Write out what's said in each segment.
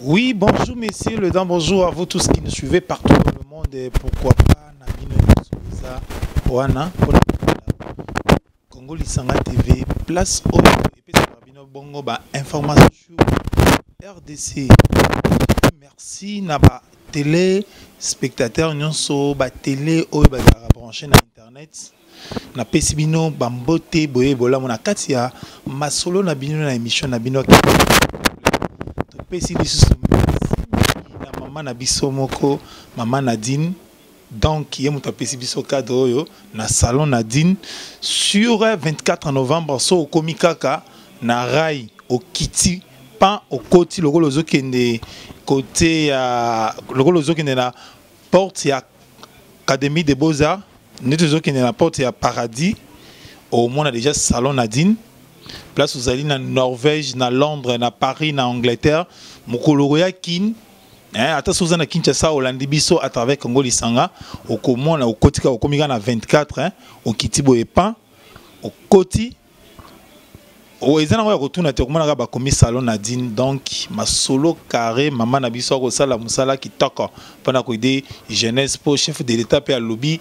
Oui, bonjour messieurs, le dent, bonjour à vous tous qui nous suivez partout dans le monde et pourquoi pas Nabino Souza, Oana, Congo Lisanga TV, place au et puis Nabino Bongo, information sur RDC. Merci Naba télé, spectateurs, nyonso, télé, branché na internet. Na pesibino bambote boye bola mona katia masolo na bino na émission na bino to pesi lisusu na mama na biso moko mama Nadine donc ye muto pesi biso cadre oyo na salon Nadine sur 24 novembre so komikaka na rai au kiti pan au koti lokolo zokende côté ya lokolo zokende na porte ya Académie des Beaux-Arts. Nous sommes dans la porte à Paradis. Au moins, on a déjà Salon Nadine. Place où vous allez en Norvège, en Londres, en Paris, en Angleterre. Moukoloroya Kin. Attention, vous avez Kinshasa, au Landibiso, à travers Congo Lisanga. Au Komon, au Kotika, au Komigan à 24. Au Kitibo et Pan. Au Koti. Au Ezana, on retourne à Terumana, commis Salon Nadine. Donc, ma solo carré, maman Nabiso, au Sala Moussala qui toque. Pendant que des jeunesse pour chef de l'État et à lobby.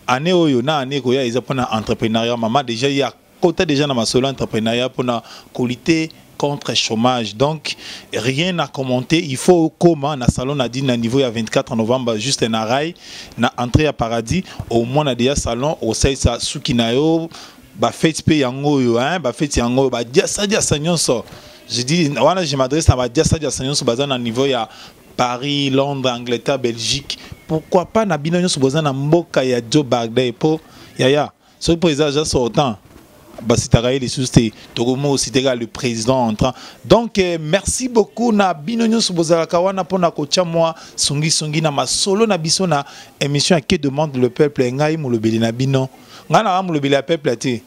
Année oyo na année koya ils apprennent entrepreneuriat maman déjà il y a côté déjà dans ma solo entrepreneuriat pour na qualité contre le chômage donc rien à commenter il faut comment na salon Nadine à niveau il y a 24 novembre juste un arrêt na entrée à Paradis au moins na déjà salon au sai sa sukinayo ba fête pe yango yo ba fête yango ba dia sa nyonso je dis voilà je m'adresse à ba dia sa nyonso bazana à niveau il y a Paris, Londres, Angleterre, Belgique. Pourquoi pas na bino nyonso bozana mboka ya Joe Bagdad po yaya. Ce président déjà sortant. Basitaraye les sousté. Togomo aussi le président entrant. Donc merci beaucoup na bino nyonso bozala kawana pona kocha moi sungi na masolo na biso na émission qui demande le peuple ngai mo lobeli na bino. Ngana mo lobeli a peuple ati.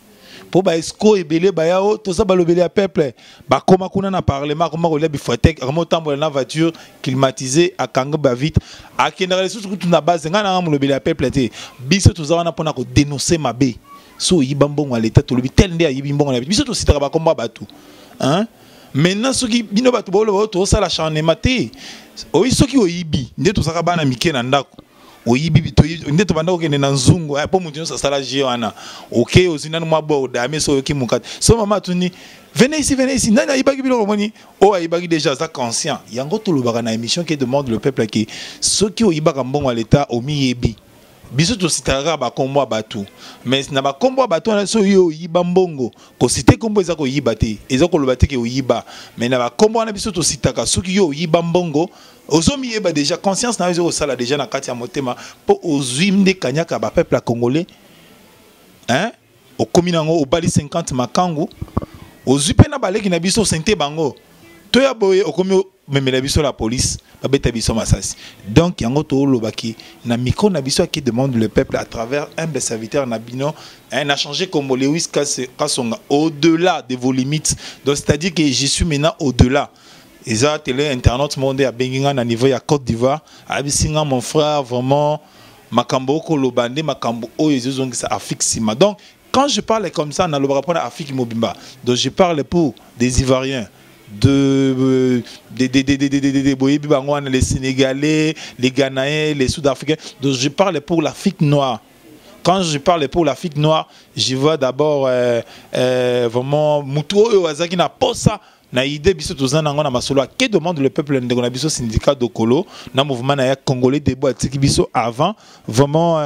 Pour ba esco ebele ba yao tout ça ba lobeli a peuple ba koma kuna na parlement koma ko lebi fotek koma tambola na voiture climatisée à kanga ba vite a kendra les sous na base ngana mo lobeli a peuple te biso tout ça wana pona ko dénoncer mabe so yibambongo à l'état to lobi tel nde yibimbongo na biso to sitaka ba komba batu hein maintenant soki bino batu bolo to ça la charnement te o soki oyibi nde to saka bana mike na ndako oyibi to ndeto banda okende na nzungu po mutu nyonso asala jio wana ok ozinani mwa boda mais so yoki mukati so mama tuni venez ici nani ayibaki biloko moni o ayibaki déjà ça conscient yango tolobaka na émission qui demande le peuple qui soki oyibaka mbongo à l'état omiyebi biso to sitaka ba kombo batu mais na ba kombo batu na so yo yiba mbongo ko cité kombo ezako yiba te ezako loba te ke oyiba mais na ba kombo na biso to sitaka soki yo yiba mbongo ozomi yeba déjà conscience na yo sala déjà na kati ya motema po ozwimde kanyaka ba peuple congolais hein o kominango o bali 50 makangu ozwipe na baleki na biso sente bango to ya boye o komi memela biso la police ba beta biso masasi donc yango to lobaki na micro na biso qui demande le peuple à travers humble serviteur na bino a changé comme Lewis Kasonga au-delà de vos limites donc c'est-à-dire que je suis maintenant au-delà. Ils ont télé internet monde à Benginga à niveau à Côte d'Ivoire à Bisinga mon frère vraiment makambo ko lobande makambo o ils ont ça affixima donc quand je parle comme ça na lobra pona Afrique mobimba donc je parle pour des Ivoiriens les Sénégalais, les Ghanéens, les Sud-Africains. Donc je parle pour l'Afrique noire. Quand je parle pour l'Afrique noire, je vois d'abord vraiment Moutou Owazaki na posa na idée biso tozana ngona masolo que demande le peuple ndeko na biso syndicat dokolo na mouvement na ya congolais debout atiki biso avant vraiment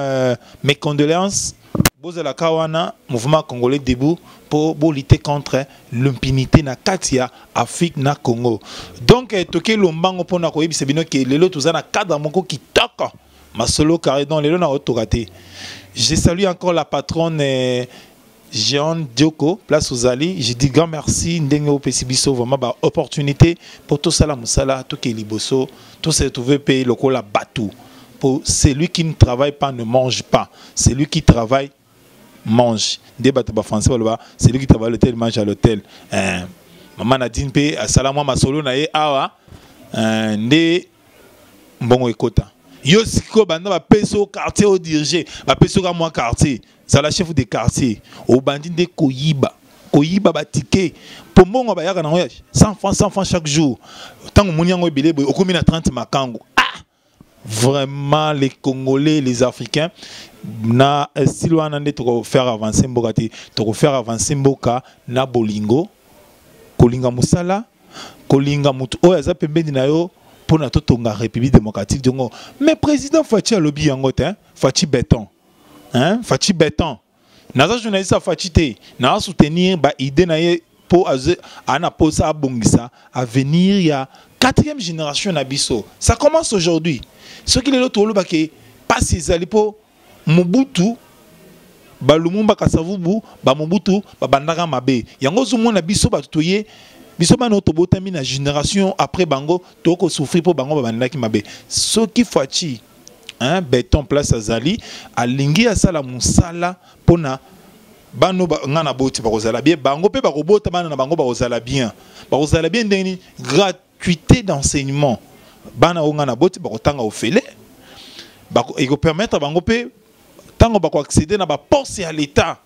mes condoléances bozala kawana mouvement congolais debout pour lutter contre l'impunité na katia Afrique na Congo donc toke lombango pona ko yebisa bino ke lelo tozana cadre moko kitoko masolo carré dans lelo na otokate. Je salue encore la patronne Jean Dioko, place aux Ali. Je dis grand merci, Ndengo Pesibiso, vraiment bah, opportunité pour tout ça, la Moussala, tout qui liboso, tout ce trouvé pays local à Batou. Pour celui qui ne travaille pas ne mange pas. Celui qui travaille mange. Débat français, celui qui travaille à l'hôtel mange à l'hôtel. Maman Nadine P, Salama Masolo Nae Awa, Nde Mbongo Ekota. Yo siko banda ba peso quartier au diriger, ba peso ka moi quartier. Ça la chef des quartiers. Au bandit de koyiba. koyiba ba ticket pour mongo ba yaka na 100 francs chaque jour tant que moniango ebele boy okomi na 30 makango. Vraiment les Congolais, les Africains na style wana nde to faire avancer mboka ti to faire avancer mboka na bolingo kolinga musala kolinga mutu oyo aza pembeni na yo pona totonga République démocratique dongo. Mais président Fachi alobi yango te Fachi béton Fachi béton naza journaliste Fachi te na soutenir ba idée na ye po ana posa abongisa à venir ya 4e génération na biso. Ça commence aujourd'hui. Ce qui est l'autre oloba ke passe ezali po Mobutu ba Lumumba Kasavubu ba Mobutu ba bandaka mabe yango zomona biso ba tutoye biso ba noto botami na génération après bango toko souffrir po bango ba bandaki mabe ce qui Fachi béton place azali alingi asala musala pona bano ngana boti ba kozala bien bango pe ba robota bana na bango ba kozala bien ndeni gratuité d'enseignement bana ngana boti ba kotanga ofele ba iko permettre bango pe tango ba ko accéder na ba poste à l'état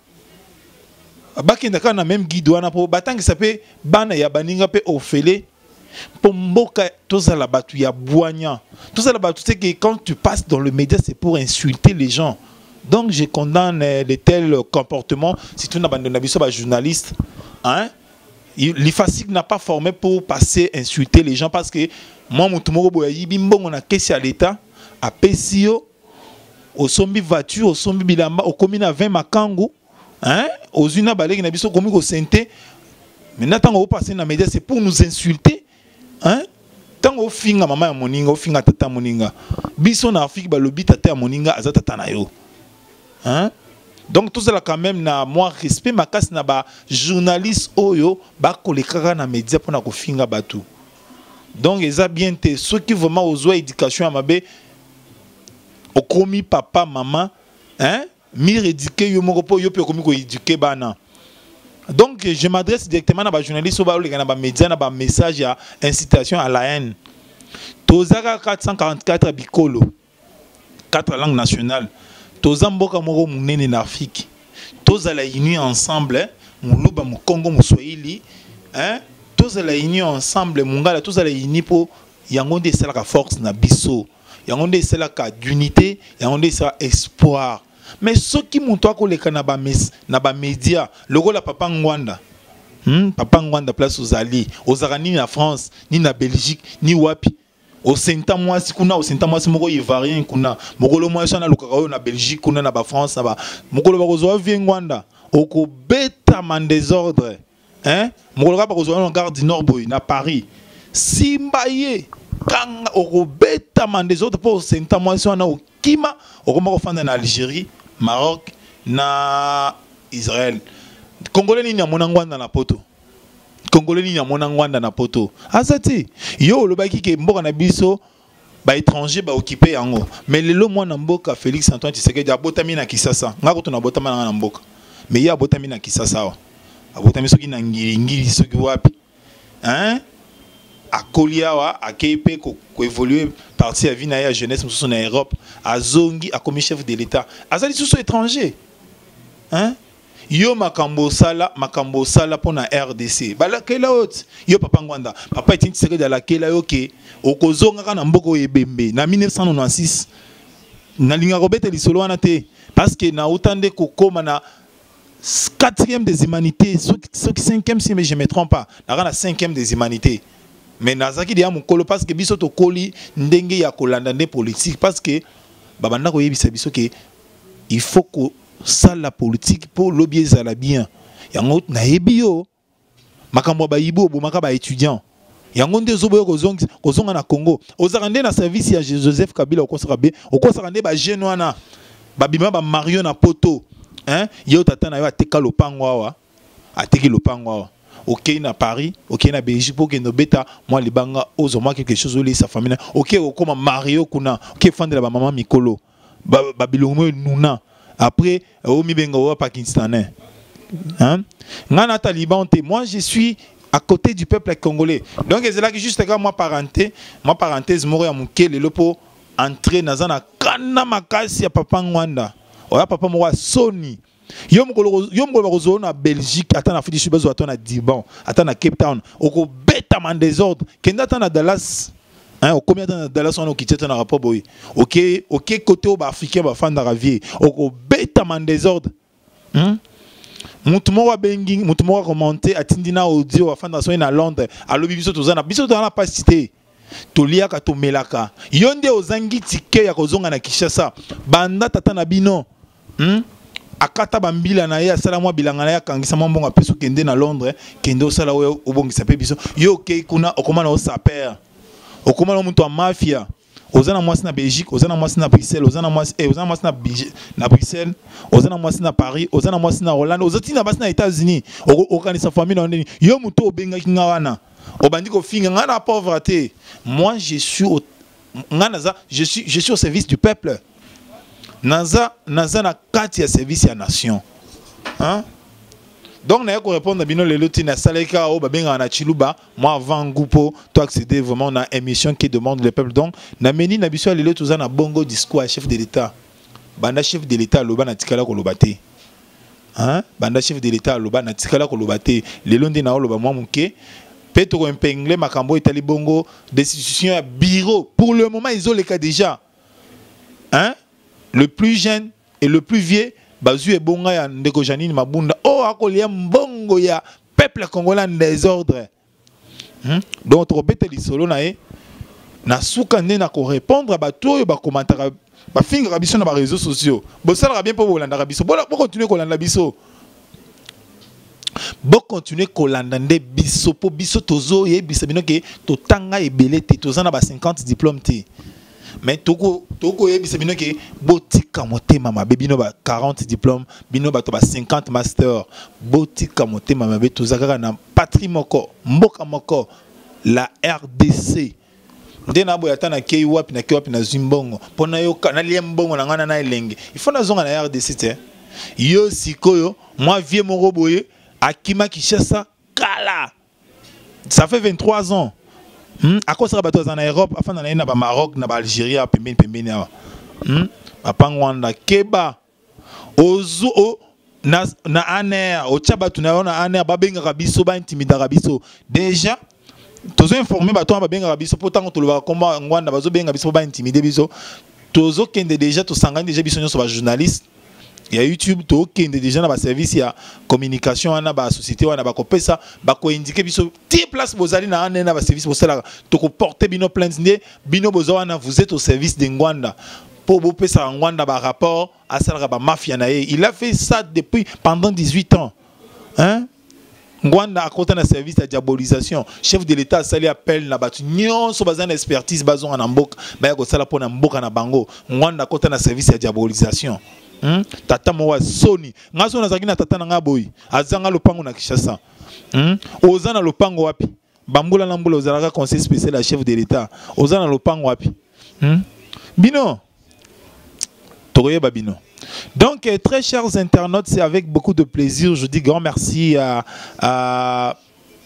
bakenda kana même guide wana po batangi sape bana ya baninga pe ofele pour mboka tozala batu ya boignan tozala batu c'est que quand tu passes dans le média c'est pour insulter les gens. Donc je condamne de tels comportements si tu n'as pas de journaliste l'IFASIC n'a pas formé pour passer insulter les gens parce que moi mon tumoro boyayi bimbo on a caissé à l'état à Pesio au sombi voiture au sombi bilamba au commune à 20 makango aux une balé na biso komi ko senté maintenant tant on passer dans les médias c'est pour nous insulter tant on finga maman ya moninga on finga tata moninga biso na Afrique ba lobi tata moninga azata tata na yo donc tout ça quand même na moi respect makasi na ba journaliste oyo ba kolekaka na média pour na ko finga batu. Donc ils a bien te ceux qui vraiment aux éducation à mabe okomi papa maman mi éduquer yo moko po yo pe komi ko éduquer bana. Donc je m'adresse directement à ba journaliste ba oleka na ba média na ba message ya incitation à la haine. Tozaka 444 bikolo 4 langues nationales. Tozamboka moko munene na Afrique. Tozala unis ensemble muluba mu Congo mu Swahili tozala unis ensemble mungala tozala unis po yango nde sala ka force na biso. Yango nde sala ka d'unité, yango nde sala espoir. Mais ce qui monto akoleka na ba média lokola papa Ngwanda. Papa Ngwanda place ozali ni na France ni na Belgique ni wapi au Senta mwasi kuna au Senta mwasi moko ivarien kuna mokolo mwasi na lukaka na Belgique kuna na ba France na ba mokolo bakozwa Ngwanda oko beta man désordre mokolo ka bakozwa na gare du Nord boy na Paris simbaye kanga oko beta man désordre pour Senta mwasi na okima oko moko fanda na Algérie Maroc na Israël Congolais ni na mona Ngwanda na poto Congolais ni mona Ngwanda na poto azati yo lo baki ke mboka na biso ba étranger ba occuper yango mais lelo mwana mboka Félix Antoine Tshisekedi abotami na Kisasa ngako to na botama na mboka mais ya abotami na Kisasa wa abotami soki na ngiri soki wapi akolia wa akepe ko évoluer parti à vie na ya jeunesse mususu na Europe azongi akomi chef de l'état azali sous étranger yo makambo sala pona RDC bala kela haute yo papa Ngwanda papa Etienne Tshisekedi de la kela yo ke okozonga kana mboko ebembe na 1996 na linga robete lisolo wana te parce que na utande kokoma na 4e des humanités ceux qui 5e si mais je me trompe pas na 5e des humanités mais nazaki dia mukolo parce que biso to koli ndenge ya kolanda nde politique parce que babanda ko yebisa biso ke il faut que ça la politique pour lobby ça la bien yango na ebio makambo ba yibo bo makaba étudiant yango nde zoboyo kozonga na Congo ozarande na service ya Joseph Kabila okosarande ba jeune wana babima ba Mario na poto yo tata na yo ateka lopango awa ateki lopango awa OK na Paris OK na Belgique pour que no beta moi libanga ozoma quelque chose oli sa famille OK okoma Mario kuna OK fandela ba maman mikolo ba bilongo nuna. Après, au Mibengo, pakistanais. Ngana taliban te. Moi, je suis à côté du peuple congolais. Donc, c'est là que juste quand moi parenthèse, moi, le lopo entrer dans un kana makasi ya papa Ngwanda. Oya papa moi Sony. Yo mokolo na Belgique, attends na Afrique du Sud, attends na Diban, attends na Cape Town, oko beta man désordre. Kenda attends na Dallas. Hein, au combien de Dallas on a quitté un rapport boy. OK, côté au africain ba fan d'aravier. Oko beta man désordre. Mutumo wa bengi, mutumo wa remonter atindina audio wa fan d'assoin à Londres. À l'obiso tozana, biso dans la pas cité. Tolia ka to melaka. Yonde ozangi tike ya kozonga na Kinshasa. Banda tata na bino. Akata bambila na ye asala mwa bilanga na ya kangisa mwa mbongo apeso kende na Londres, kende osala oyo obongisa pe biso. Yo ke kuna okoma na osaper. Okoma na muntu wa mafia. Ozana mwasi na Belgique, ozana mwasi na Bruxelles, ozana mwasi na Bruxelles, ozana mwasi na Paris, ozana mwasi na Hollande, ozati na basi na États-Unis. Okanisa famille na ndeni. Yo muto obenga kinga wana. Obandi ko finga ngana pauvreté. Moi je suis au service du peuple. Naza na kati ya service ya nation. Hein? Donc na ko répondre bino lelo tina saleka o babenga na Chiluba, moi avant groupe to accéder vraiment na émission qui demande le peuple. Donc na meni na biso lelo toza na bongo discours à chef de l'État. Banda chef de l'État loba na tikala ko lobate. Hein? Banda chef de l'État loba na tikala ko lobate. Lelo ndi na loba moi muke Petro Mpengle makambo etali bongo décision à bureau. Pour le moment ils ont les cas déjà. Hein? Le plus jeune et le plus vieux bazu e bonga ya ndeko Janine Mabunda akolia mbongo ya peuple congolais en désordre. Donc robete li solo na e na suka nde na ko répondre à bato ba commentaire ba finga biso na ba réseaux sociaux. Bo sala bien pour bolanda biso. Bo continuer ko landa biso. Bo continuer ko landa nde biso po biso tozo ye biso bino ke to tanga ebele te tozana ba 50 diplômes te. Mais toko yebisa bino ke botika motema mabe bino ba 40 diplômes bino ba to ba 50 master botika motema mabe tozaka na patrie moko mboka moko la RDC ndena boya tana kei wapi na zimbongo pona yo na liembongo na ngana na elenge il faut na zonga na RDC te yo sikoyo moi vieux moko boye akima Kinshasa kala ça fait 23 ans. À cause de la en Europe, afin d'aller na Maroc, na Algérie, pembeni awa. Apangwanda keba ozu na aner, o tchaba tuna na aner babenga rabiso ba intimida rabiso. Déjà tozo informé ba to babenga rabiso pourtant to lo komba ngwanda bazo benga biso ba intimider biso. Tozo kende déjà to sangani déjà biso nyoso ba journaliste. Il y a YouTube to kende déjà na ba service ya communication na ba société wana ba kopesa ba ko indiquer biso ti place bozali na na ba service bosala to ko porter bino plainte ndé bino bozawana vous êtes au service de Ngwanda pour vous pesa Ngwanda ba rapport à sala ba mafia na il a fait ça depuis pendant 18 ans. Hein? Ngwanda a côté na service de diabolisation chef de l'état sali appel na batu nyonso bazana expertise bazonga na mboka ba ko sala pona mboka na bango Ngwanda a côté na service de diabolisation. Tata mowa soni ngaso na zakina tata na ngaboyi azanga lopango na Kinshasa ozana lopango wapi bambula na mbula ozalaka conseil spécial à chef de l'état ozana lopango wapi bino toye babino. Donc très chers internautes, c'est avec beaucoup de plaisir je dis grand merci à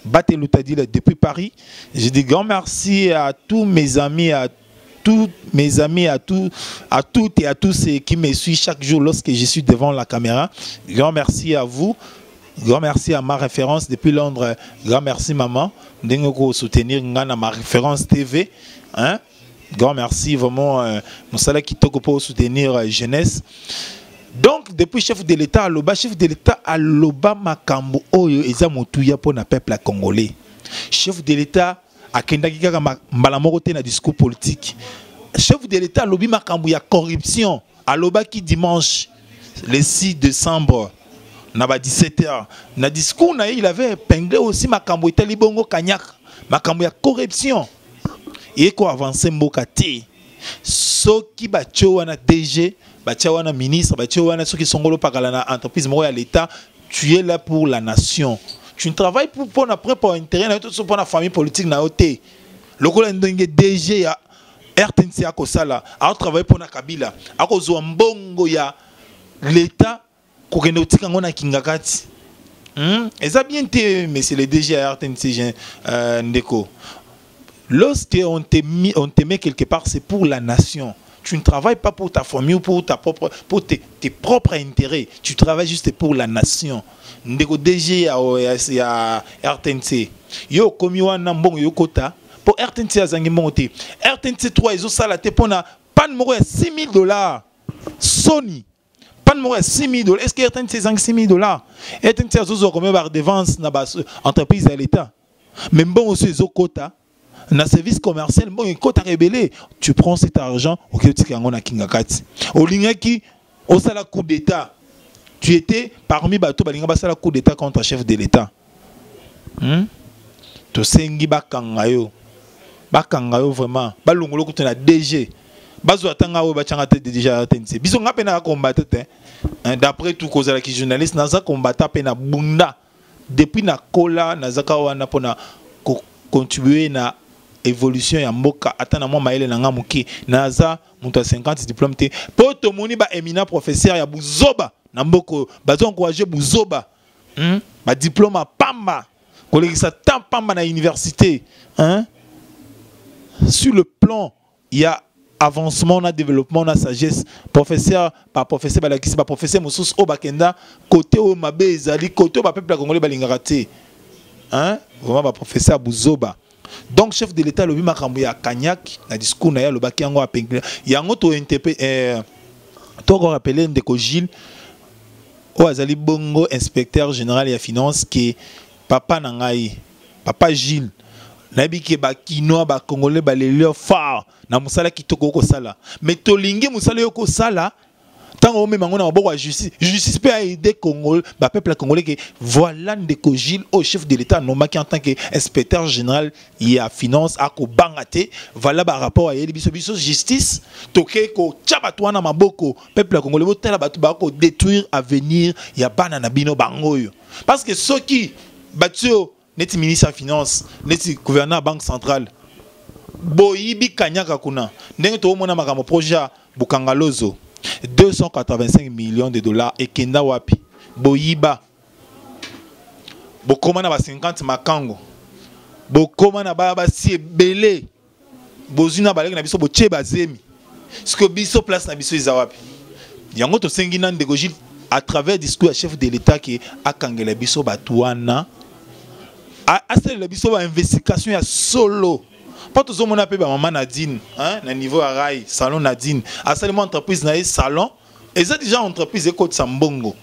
Batelou Tadil depuis Paris. Je dis grand merci à tous mes amis, à toutes et à tous ceux qui me suivent chaque jour lorsque je suis devant la caméra. Grand merci à vous. Grand merci à ma référence depuis Londres. Grand merci maman. D'engo soutenir ma référence TV. Hein? Grand merci vraiment. Mon salaire qui toque pour soutenir jeunesse. Donc depuis chef de l'État à Loba Makambo Oyo eza motuya pour na peuple congolais. Chef de l'État a kendaki kaka mbalamoko te na discours politique. Chef de l'État lobi makambo ya corruption à Loba qui dimanche le 6 décembre na ba 17h na discours na il avait épinglé aussi makambo etali bongo kanyak makambo ya corruption et ko avancer mboka te soki batcho wana DG batcho wana ministre batcho wana soki songolo pakala na entreprise moko ya l'État tu es là pour la nation. Tu ne travailles pour après pour intérêt pour la famille politique na ote. Lokola ndenge DG ya RTNC a kosala a travailler pour na Kabila a kozwa mbongo ya l'État ko kende otika ngona kingakati. Eza bien te monsieur le DG à RTNC ndeko. Lorsque on te met quelque part c'est pour la nation. tu ne travailles pas pour ta famille ou pour tes propres intérêts. Tu travailles juste pour la nation. Ndeko DG à RTNC. Yo komi wana mbongo yo kota pour RTNC azangi monter. RTNC 3 ils ont ça la te pona pan moko ya $6,000. Sony pan moko ya $6,000. Est-ce que RTNC zangi $6,000? RTNC azozo combien par défense na ba entreprise à l'état. Mais bon aussi ils ont kota na service commercial bon il kota rebelle. Tu prends cet argent OK tu kango na kingakati. Olingaki osala coup d'état. Tu étais parmi bateau balinga basala coup d'état contre chef de l'état. To sengi bakangayo vraiment balongolo kutuna DG bazo atanga o bachanga te déjà tense biso ngape na combattre d'après tout cause la qui journaliste naza combattre pe na bunda depuis na kola nazaka wana pona contribuer na évolution ya mboka atana moi maele na ngamuki naza muta 50 diplôme te po to moni ba éminent professeur ya buzoba na mboko bazo encourager buzoba ba diplôme a pamba kolekisa tant pamba na université sur le plan il y a avancement, on a développement, on a sagesse. Professeur, par professeur, par professeur, Moussous, Obakenda, côté au Mabé, Zali, côté au peuple congolais, Balingaraté. Vraiment, par professeur Bouzoba. Donc, chef de l'État, le Bimakambu, ya Kanyak, le discours, il y a le Bakiango à Pengle. Il y a un autre NTP, toi, on rappelle Ndeko Gilles, Azali Bongo, inspecteur général et finance, qui est Papa Nangaï, Papa Gilles. Nabiki ba kinoa ba congolais ba lelio fort na musala kitoko ko sala mais tolingi musala yoko sala tango même ngona maboko justice peut aider Congolais ba peuple congolais que voilà Ndeko Gilles au chef de l'état nomaki en tant que inspecteur général il y a finance a ko bangate voilà ba rapport à yeli biso justice toke ko tchabatu na maboko peuple congolais botala batu ba ko détruire avenir ya bana na bino bangoyo parce que ceux qui batio neti ministre de finance neti gouverneur de banque centrale boyibi kanyaka kuna ndenge to mona makamo projet Bukangalozo 285 millions de dollars et kenda wapi boyiba bokoma na ba 50 makango bokoma na ba si belé bozuna baleki na biso boche bazemi ce que biso place na biso eza wapi yango to sengi na Ndeko Gilles à travers discours à chef de l'état qui a kangela biso batwana c'est le biso investigation ya solo pas tout mon appel maman Nadine na niveau à rail salon Nadine à seulement entreprise na salon et ça déjà entreprise écoute Sambongo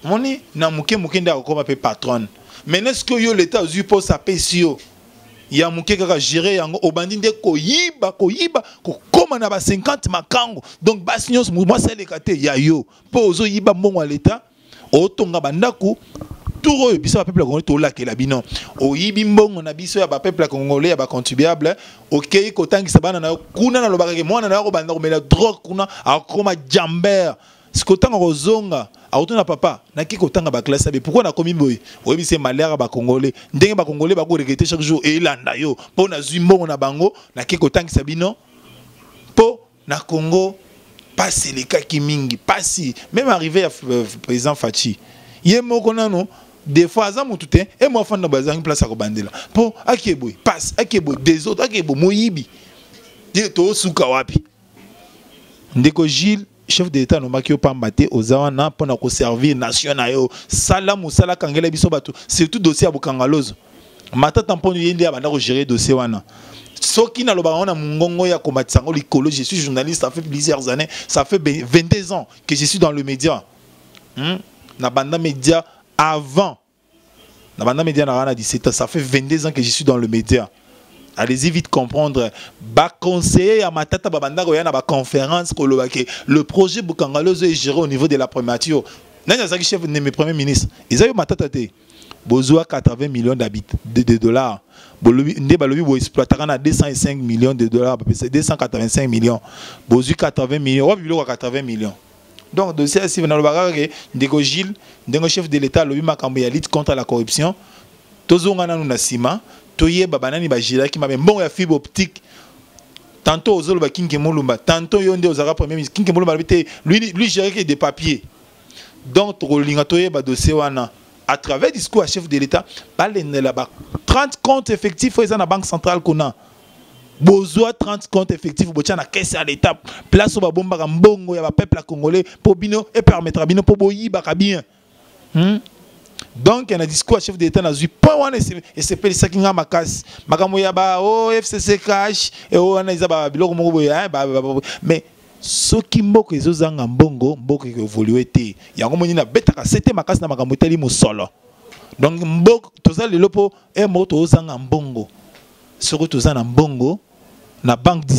moni na muke nda ko ma patron mais est-ce que yo l'état zu pour sa pesio ya muke kaka gérer yango obandi nde ko yiba ko koma na ba 50 makango donc basignos moi c'est le kate ya yo po ozo yiba mbongo à l'état otonga bandaku tout le peuple congolais to la ke la bino o yibi mbongo na biso ya ba peuple congolais ya ba contribuable OK ko tangi sabana na kuna na lobaka ke mwana na ko banda ko mela drogue kuna akoma jamber sikotanga kozonga autona papa na ki kotanga ba classe be pourquoi na komi boy o yebi se malheur ba congolais ndenge ba congolais ba ko regretter chaque jour et landa yo po na zumbongo na bango na ki kotangi sabino po na Congo passe les cas qui mingi passe même arrivé à président Fachi yemoko nano des fois ça mutute et moi fanda bazangi place à kobandela po akeboy passe akeboy des autres akeboy moyibi de to suka wapi Ndeko Gilles chef d'état no makio pambate ozawana pona ko servir nation na yo sala musala kangela biso bato surtout dossier à Bukangalozo matata mponi yende abanda ko gérer dossier wana soki na loba wana mungongo ya combattre sango likolo je suis journaliste ça fait plusieurs années ça fait 22 ans que je suis dans le média na banda média avant na banda média na rana 17 ans ça fait 22 ans que je suis dans le média allez-y vite comprendre ba conseiller à matata babanda ko ya na ba conférence ko lobake le projet Bukangalozo est géré au niveau de la primature nani azaki chef de mes premiers ministres ils avaient matata te besoin 80 millions de dollars nde balobi bo exploiter na 205 millions de dollars 285 millions besoin 80 millions wa biloko 80 millions. Donc, dossier si vous n'avez pas Ndeko Gilles, Ndeko chef de l'État, le makambo ya lutte contre la corruption. Tozonga na nuna sima, toye babanani ba jila ki mabe bon ya fibre optique. Tantôt ozolo ba Kinke Mulumba, tantôt yonde ozara premier ministre Kinke Mulumba lui gérer que des papiers. Donc tolinga toye ba dossier wana à travers discours à chef de l'État, ba 30 comptes effectifs dans la banque centrale kona. Bozoa 30 comptes effectifs botia na caisse à l'état place au babomba mbongo ya ba peuple congolais pour bino et permettra bino pour boyiba ka bien. Donc il y a un discours chef d'état na zui point wana et c'est peli sakinga makas makamo ya ba o FCC cash et o wana izaba biloko moko boya mais ceux qui mboko ezozanga mbongo mboko évoluer té yango moni na betaka c'était makas na makambo teli mosolo. Donc mboko toza lelo po e moto ozanga mbongo soko toza na mbongo na banque du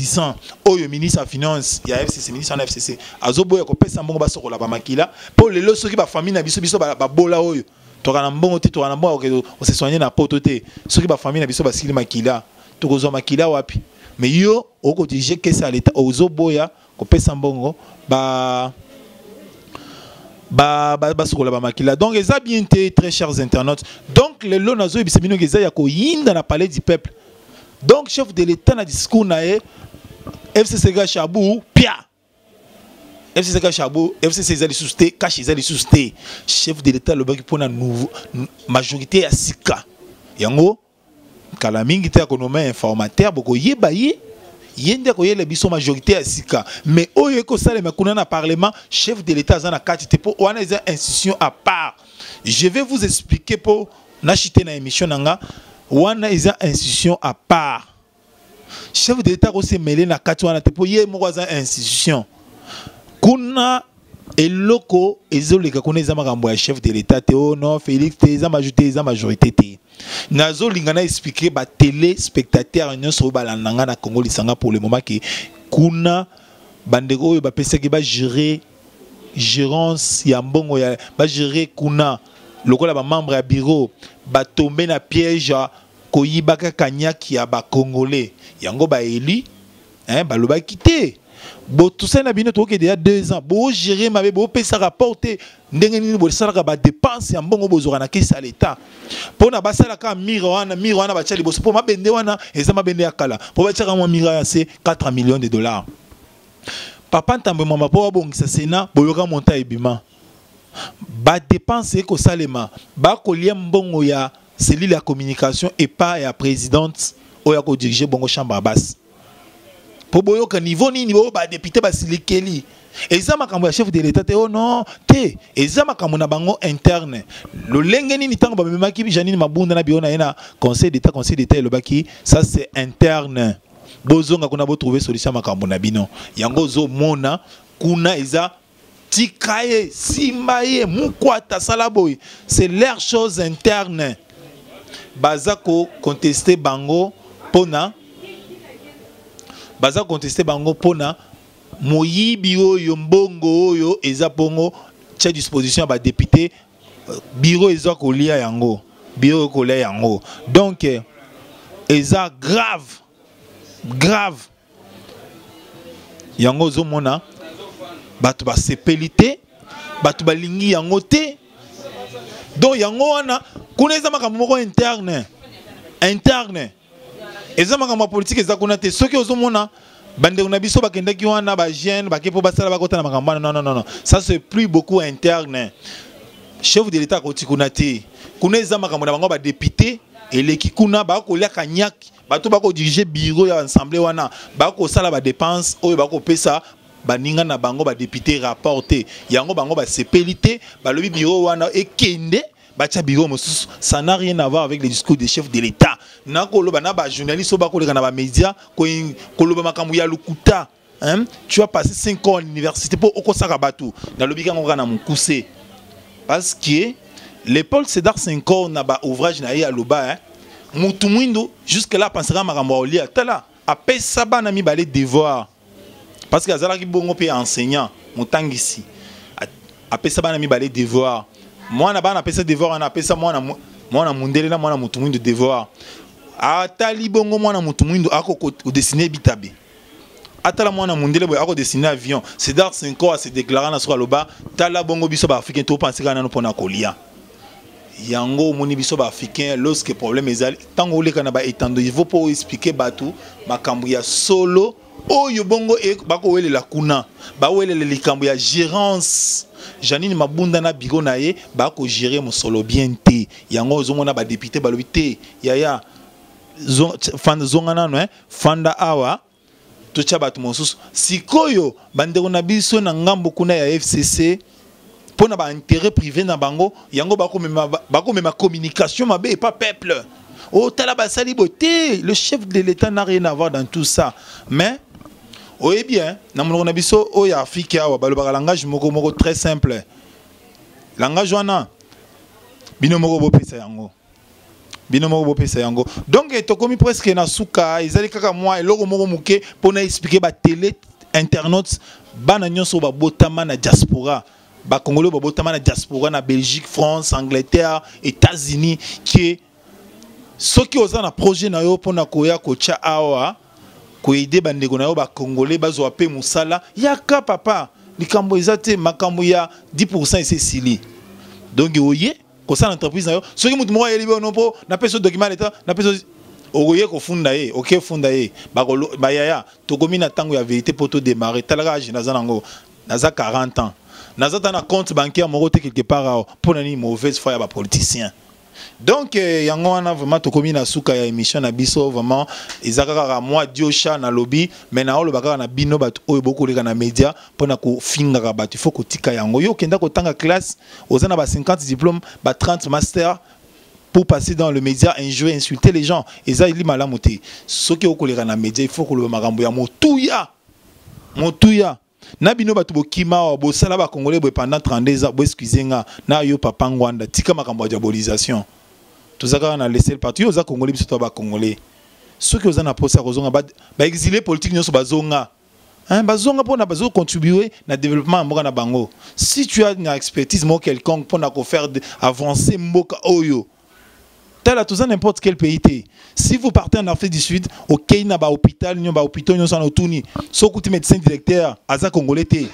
sang oyo ministre ya finance ya FCC ministre na FCC azoboya ko pesa mbongo basokola ba makila po lelo soki ba famille na biso ba bola oyo toka na mbongo te toka na mbongo on se soigner na poto te soki ba famille na biso ba sikili makila tokozwa makila wapi mais yo oko dirige caisse à l'état ozoboya ko pesa mbongo ba sokola ba makila. Donc eza bien té très chers internautes. Donc le lo nazo ebisa bino eza ya ko yinda na palais du peuple. Donc chef de l'état na discours na FCC Chabou pia FCC Chabou FCC ezali susté cash ezali susté chef de l'état le baki pona nouveau majorité ya sika yango kala mingi te économie informateur boko yebaye yende ko yele biso majorité ya sika mais oyo ko sale makuna na parlement chef de l'état za na kati te po wana eza institution à part. Je vais vous expliquer pour na chité na émission nanga wana eza institution à part. Chef de l'état ko se mêler na kati wana te po ye moko za institution kuna eloko ezoleka kuna eza makambo ya chef de l'état te oh non Félix te eza majorité te nazo lingana expliquer ba téléspectateurs nyonso balandanga na Congo lisanga pour le moment que kuna bandeko oyo ba pesaki ba gérer gérance ya mbongo ya ba gérer kuna lokola ba membre ya bureau ba tomber na piège koyibaka kanyaki ya ba congolais yango ba eli ba loba quitter bo tout ça na bino to ke déjà 2 ans bo gérer mabe bo pesa rapporter ndenge nini bo salaka ba dépense ya mbongo bozora na caisse à l'état pona basala ka miro wana ba tchali bo po mabende wana eza mabende ya kala po ba tchaka mwa mira ya c'est 4 millions de dollars papa ntambe mama po bongisa sena boyoka monta ebima ba dépense ko salema ba kolia mbongo ya cellule la communication et pas ya présidente oya ko diriger bongo chambre basse pour boyoka niveau ni niveau ba député ba silikeli eza makambo ya chef de l'état te oh non te eza makambo na bango interne lo lenge ni tango ba memaki Janine Mabunda na biona ena conseil d'état le baki ça c'est interne bozonga kuna bo trouver solution makambo na bino yango zo mona kuna eza tikaye simbaye mukwata salaboy c'est leur chose interne bazako contester bango pona baza contester bango pona moyibi oyo mbongo oyo eza pongo tcha disposition ba député bureau eza kolia yango bureau kolia yango donc eza grave yango zo mona batu ba sepelité batu ba lingi yango te donc yango wana kuna eza makambo moko interne eza makambo politique eza kuna te soki ozomona bande na biso bakendaki wana ba jeune bakepo basala bakota na makambo non ça c'est plus beaucoup interne chef de l'état ko tikuna te kuna eza makambo na bango ba député eleki kuna ba ko lia kanyaki bato ba ko diriger bureau ya assemblée wana ba ko sala ba dépense oyo ba ko pesa baninga na bango ba député rapporté yango bango ba sepelité ba lobi bureau wana ekende bacha bureau mosusu ça n'a rien à voir avec les discours des chefs de l'état na koloba na ba journaliste ba koleka na ba média ko koloba makambo ya lukuta hein tu as passé 5 ans à l'université pour okosaka batou na lobi kango na mukuse parce que l'épaule Cédar 5 ans na ba ouvrage na ya loba hein mutu mwindo jusque là pensera makambo olia tala apesa bana mi balé devoir parce que azala ki bongo pe enseignant mutangisi apesa bana mi balé devoir moi na bana pesa devoir na pesa mwana mundele na mwana mutu mwindo devoir atali bongo mwana mutu mwindo ako dessiner bitabe atala mwana mundele boy ako dessiner avion Cédar 5 ans a se déclarer na sur loba tala bongo biso ba africain to penser kana no pona kolia yango moni biso ba africain lorsque problème ezali tango oleka na ba etando il faut pour expliquer batu makambo ya solo oyo bongo e bako welela kuna ba welela likambo ya gérance Janine Mabunda na bigo na ye bako gérer mo solo bien te yango ozomona ba député balobi te yaya zonga nano fanda awa tocha bato mosusu sikoyo bandeko na biso na ngambo kuna ya FCC pona ba intérêt privé na bango yango bako mema communication mabe et pas peuple. Oh tala basali beauté, le chef de l'État n'a rien à voir dans tout ça. Mais oui bien, na monoko na biso o ya Afrique awa balobaka langage moko très simple. Langage wana bino moko bopesa yango. Donc tokomi presque na suka ezali kaka moi eloko moko muke pona expliquer ba télé internautes bana nyonso ba botama na diaspora ba congolais ba botama na diaspora na Belgique, France, Angleterre, États-Unis qui soki oza na projet na yo pona koya kocha awa ko aider bandeko na yo ba congolais bazo pe musala yaka papa likambo ezate makambo ya 10% ese sili. Donc oye ko sa entreprise na yo soki mutu moko yeli bono po na peso document l'état na peso ogoye ko funda ye OK funda ye ba yaya tokomi na tango ya vérité poto démarrer talaka age na zanango naza 40 ans naza na compte bancaire moko te quelque part pour ni mauvaise foi ya ba politicien. Donc yango wana vraiment tokomi na suka ya émission na biso vraiment ezakaka moi diosha na lobby mais na olo bakaka na bino bato oyo boko leka na média pona ko finga bato il faut ko tika yango yo kenda ko tanga classe ozana ba 50 diplômes ba 30 master pour passer dans le média injurier insulter les gens eza ili malamu te soki okoleka na média il faut ko lo makambo ya motuya na bino bato bokima bo sala ba congolais pendant 32 ans bo excusenga na yo papa ngwanda tika makambo ya diabolisation tozaka na laisser le parti yo za congolais biso to ba congolais soki oza na posa kozonga ba exilé politique nyonso bazonga bazonga pona bazo contribuer na développement mboka na bango. Si tu as une expertise mo quelconque pona ko faire avancer mboka oyo tala tout ça n'importe quel pays té. Si vous partez en Afrique du Sud, au Kenya ba hôpital nyo sana otuni, so kuti médecin directeur aza congolais té.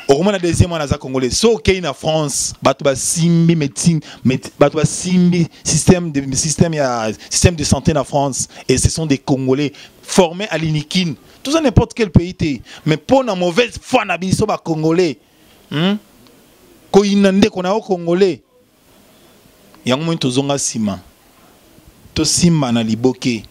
Au moment la deuxième aza congolais. So Kenya France, bato ba simbi médecine, bato ba simbi système de santé na France et ce sont des congolais formés à l'inikin. Tout ça n'importe quel pays té. Mais pour na mauvaise foi na biso ba congolais. Ko inande ko na congolais. Yango mo tozonga sima. To simba na liboke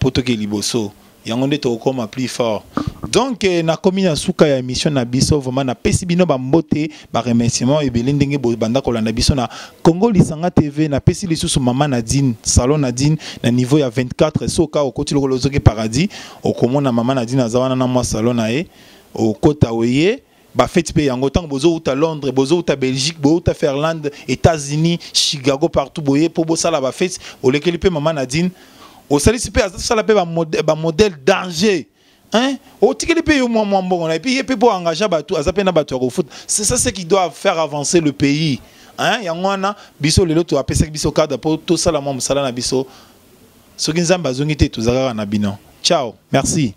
poto ke liboso yango nde to koma plus fort. Donc na komi na suka ya émission na biso vraiment na pesi bino ba mbote ba remerciement et belendenge bo banda ko landa biso na Congo Lisanga TV na pesi lisusu mama Nadine salon Nadine na niveau ya 24 soka okoti lokolo zoke paradis okomona mama Nadine azawana na mwa salon na e okota weye ba fête pe yango tant bozo uta Londres bozo uta Belgique bozo uta Finlande États-Unis Chicago partout boye po bo sala ba fête o lekeli pe mama Nadine o salisi pe sala pe ba modèle danger hein o tikeli pe yo moi mbongo na et puis pe po engager bato azape na bato ko foot. C'est ça ce qui doit faire avancer le pays hein yango wana biso lelo to apesa biso cadre po to sala mo musala na biso soki nzamba zongi te to zaka na bino. Ciao, merci.